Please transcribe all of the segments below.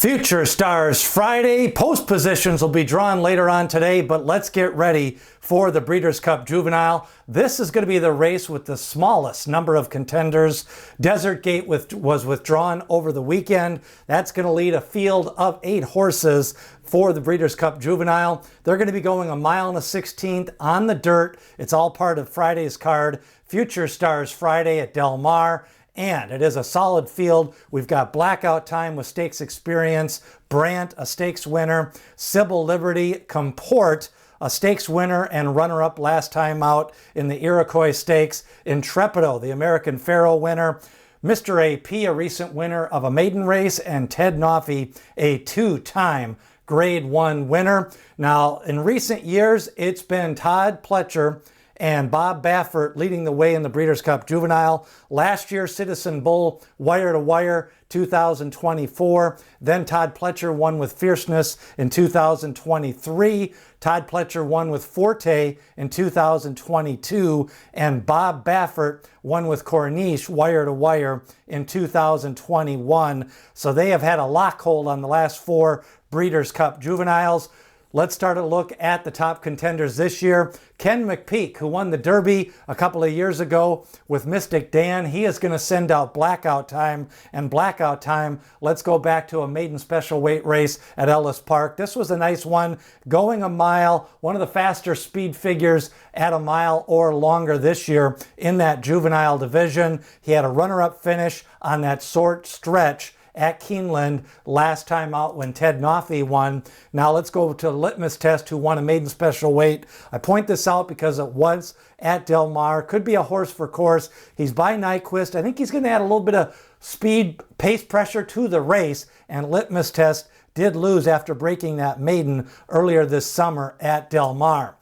Future Stars Friday. Post positions will be drawn later on today, but let's get ready for the Breeders' Cup Juvenile. This is going to be the race with the smallest number of contenders. Desert Gate was withdrawn over the weekend. That's going to lead a field of 8 horses for the Breeders' Cup Juvenile. They're going to be going 1 mile and a 16th on the dirt. It's all part of Friday's card. Future Stars Friday at Del Mar. And it is a solid field. We've got Blackout Time with Stakes Experience, Brant, a stakes winner, Sybil Liberty, Comport, a stakes winner and runner-up last time out in the Iroquois Stakes, Intrepido, the American Pharoah winner, Mr. AP, a recent winner of a maiden race, and Ted Noffey, a 2-time Grade 1 winner. Now, in recent years, it's been Todd Pletcher and Bob Baffert leading the way in the Breeders' Cup Juvenile. Last year, Citizen Bull, Wire to Wire, 2024. Then Todd Pletcher won with Fierceness in 2023. Todd Pletcher won with Forte in 2022. And Bob Baffert won with Corniche, Wire to Wire, in 2021. So they have had a lockhold on the last 4 Breeders' Cup Juveniles. Let's start a look at the top contenders this year. Ken McPeak, who won the Derby a couple of years ago with Mystic Dan, he is going to send out Blackout Time. And Blackout Time, let's go back to a maiden special weight race at Ellis Park. This was a nice one, going 1 mile, one of the faster speed figures at 1 mile or longer this year in that juvenile division. He had a runner-up finish on that short stretch at Keeneland last time out when Ted Noffey won. Now let's go to Litmus Test, who won a maiden special weight. I point this out because it was at Del Mar. Could be a horse for course. He's by Nyquist. I think he's going to add a little bit of speed, pace pressure to the race, and Litmus Test did lose after breaking that maiden earlier this summer at Del Mar.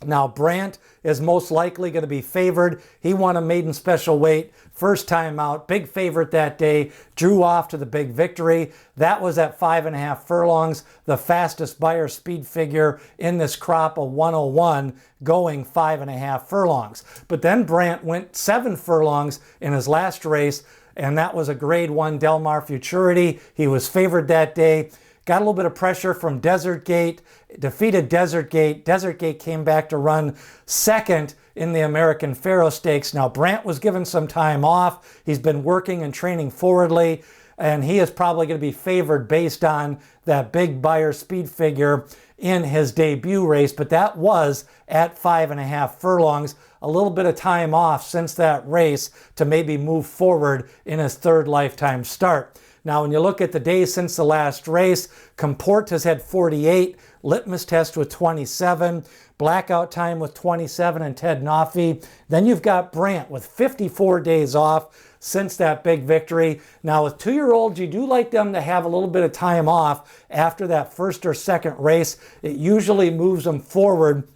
Now, Brant is most likely going to be favored. He won a maiden special weight, first time out, big favorite that day, drew off to the big victory. That was at 5.5 furlongs, the fastest Beyer speed figure in this crop of 101, going 5.5 furlongs. But then Brant went 7 furlongs in his last race, and that was a Grade 1 Del Mar Futurity. He was favored that day. Got a little bit of pressure from Desert Gate, defeated Desert Gate. Desert Gate came back to run second in the American Pharoah Stakes. Now, Brant was given some time off. He's been working and training forwardly, and he is probably going to be favored based on that big Beyer speed figure in his debut race, but that was at 5.5 furlongs. A little bit of time off since that race to maybe move forward in his 3rd lifetime start. Now, when you look at the days since the last race, Comport has had 48, Litmus Test with 27, Blackout Time with 27, and Ted Noffey. Then you've got Brant with 54 days off since that big victory. Now, with 2-year-olds, you do like them to have a little bit of time off after that first or second race. It usually moves them forward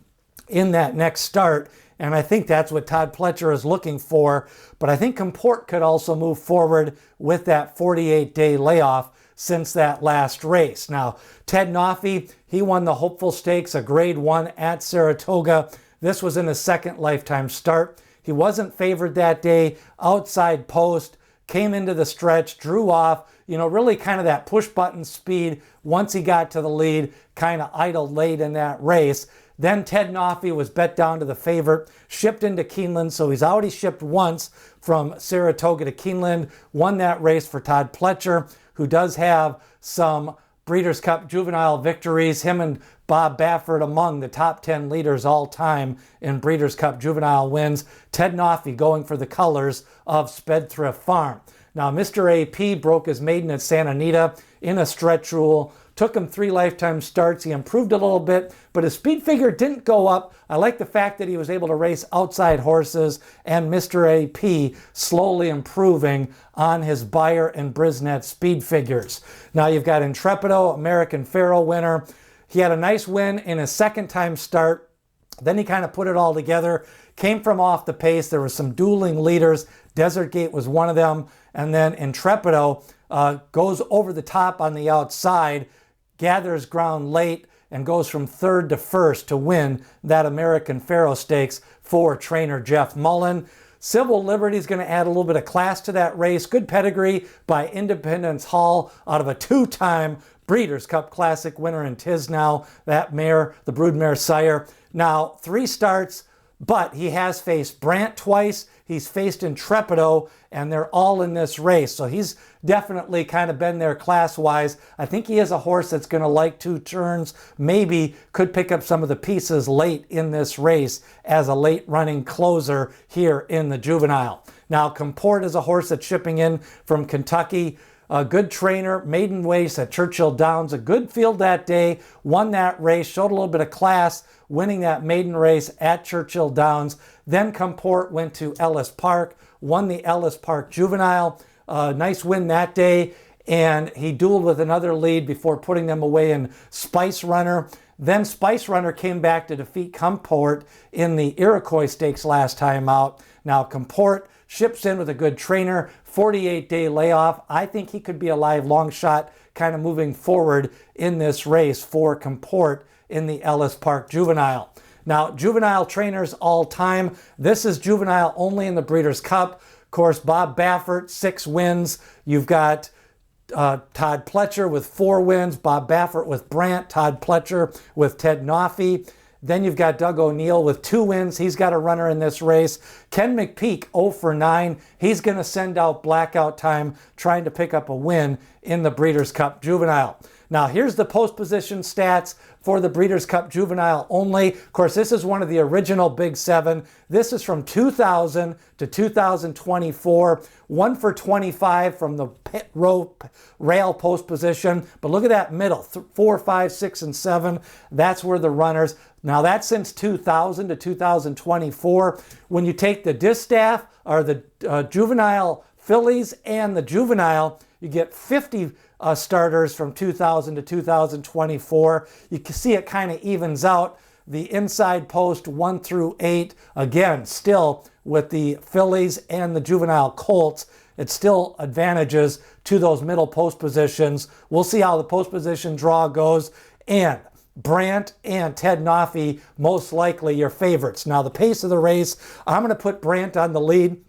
in that next start. And I think that's what Todd Pletcher is looking for. But I think Comport could also move forward with that 48-day layoff since that last race. Now, Ted Noffey, he won the Hopeful Stakes, a Grade 1 at Saratoga. This was in his 2nd lifetime start. He wasn't favored that day, outside post, came into the stretch, drew off, really kind of that push-button speed. Once he got to the lead, kind of idled late in that race. Then Ted Noffey was bet down to the favorite, shipped into Keeneland, so he's already shipped once from Saratoga to Keeneland, won that race for Todd Pletcher, who does have some Breeders' Cup Juvenile victories. Him and Bob Baffert among the top 10 leaders all time in Breeders' Cup Juvenile wins. Ted Noffey going for the colors of Spendthrift Farm. Now, Mr. AP broke his maiden at Santa Anita in a stretch rule. Took him 3 lifetime starts. He improved a little bit, but his speed figure didn't go up. I like the fact that he was able to race outside horses, and Mr. AP slowly improving on his Beyer and Brisnet speed figures. Now you've got Intrepido, American Pharoah winner. He had a nice win in his 2nd time start. Then he kind of put it all together, came from off the pace. There were some dueling leaders. Desert Gate was one of them. And then Intrepido goes over the top on the outside, gathers ground late, and goes from 3rd to 1st to win that American Pharoah Stakes for trainer Jeff Mullen. Civil Liberty is going to add a little bit of class to that race. Good pedigree by Independence Hall out of a two-time Breeders' Cup Classic winner in Tisnow. That mare, the broodmare sire. Now, 3 starts, but he has faced Brant twice. He's faced Intrepido, and they're all in this race. So he's definitely kind of been there class-wise. I think he is a horse that's going to like 2 turns, maybe could pick up some of the pieces late in this race as a late-running closer here in the Juvenile. Now, Comport is a horse that's shipping in from Kentucky. A good trainer, maiden race at Churchill Downs, a good field that day, won that race, showed a little bit of class, winning that maiden race at Churchill Downs. Then Comport went to Ellis Park, won the Ellis Park Juvenile. Nice win that day, and he dueled with another lead before putting them away in Spice Runner. Then Spice Runner came back to defeat Comport in the Iroquois Stakes last time out. Now Comport ships in with a good trainer, 48-day layoff. I think he could be a live long shot kind of moving forward in this race for Comport in the Ellis Park Juvenile. Now, Juvenile trainers all time. This is Juvenile only in the Breeders' Cup. Of course, Bob Baffert, 6 wins. You've got Todd Pletcher with 4 wins. Bob Baffert with Brant. Todd Pletcher with Ted Noffey. Then you've got Doug O'Neill with 2 wins. He's got a runner in this race. Ken McPeak, 0 for 9. He's going to send out blackout time trying to pick up a win in the Breeders' Cup Juvenile. Now, here's the post position stats for the Breeders' Cup Juvenile only. Of course, this is one of the original Big 7. This is from 2000 to 2024. 1 for 25 from the pit row rail post position. But look at that middle, 4, 5, 6, and 7. That's where the runners. Now, that's since 2000 to 2024. When you take the distaff, or the juvenile fillies and the juvenile, you get 50 starters from 2000 to 2024. You can see it kind of evens out. The inside post 1 through 8, again, still with the fillies and the juvenile colts, it still advantages to those middle post positions. We'll see how the post position draw goes. And Brant and Ted Noffey, most likely your favorites. Now, the pace of the race, I'm going to put Brant on the lead.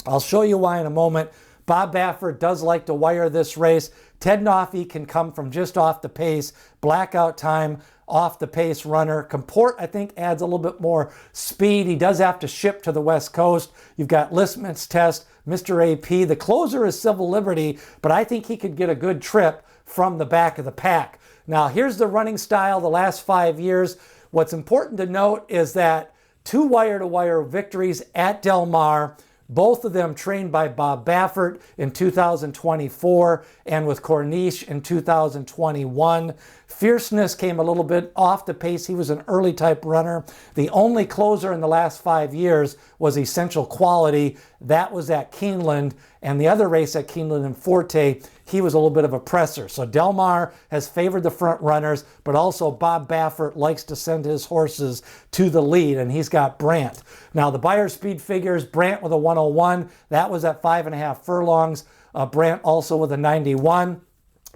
I'll show you why in a moment. Bob Baffert does like to wire this race. Ted Noffey can come from just off the pace. Blackout time, off the pace runner. Comport, I think, adds a little bit more speed. He does have to ship to the West Coast. You've got Listman's Test, Mr. AP. The closer is Civil Liberty, but I think he could get a good trip from the back of the pack. Now, here's the running style the last 5 years. What's important to note is that 2 wire-to-wire victories at Del Mar, both of them trained by Bob Baffert in 2024 and with Corniche in 2021. Fierceness came a little bit off the pace. He was an early type runner. The only closer in the last 5 years was Essential Quality. That was at Keeneland. And the other race at Keeneland and Forte, he was a little bit of a presser. So Del Mar has favored the front runners, but also Bob Baffert likes to send his horses to the lead, and he's got Brant. Now, the Beyer speed figures, Brant with a 101. That was at 5.5 furlongs. Brant also with a 91.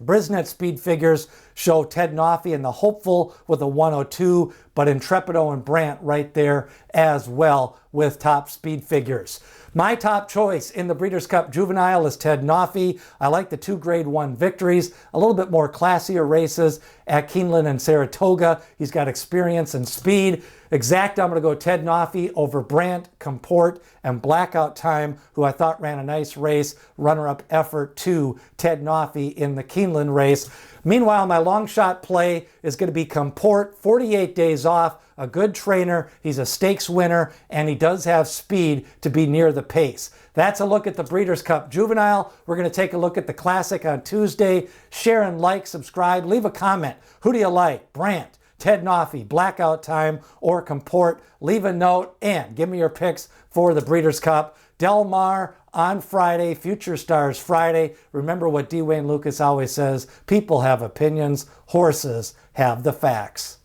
Brisnet speed figures show Ted Noffey and the Hopeful with a 102, but Intrepido and Brant right there as well with top speed figures. My top choice in the Breeders' Cup Juvenile is Ted Noffey. I like the 2 Grade 1 victories, a little bit more classier races at Keeneland and Saratoga. He's got experience and speed. Exact, I'm going to go Ted Noffey over Brant, Comport, and Blackout Time, who I thought ran a nice race. Runner-up effort to Ted Noffey in the Keeneland race. Meanwhile, my long shot play is going to be Comport, 48 days off, a good trainer. He's a stakes winner, and he does have speed to be near the pace. That's a look at the Breeders' Cup Juvenile. We're going to take a look at the Classic on Tuesday. Share and like, subscribe, leave a comment. Who do you like? Brant, Ted Noffey, Blackout Time, or Comport? Leave a note and give me your picks for the Breeders' Cup. Del Mar on Friday, Future Stars Friday. Remember what D. Wayne Lucas always says, people have opinions, horses have the facts.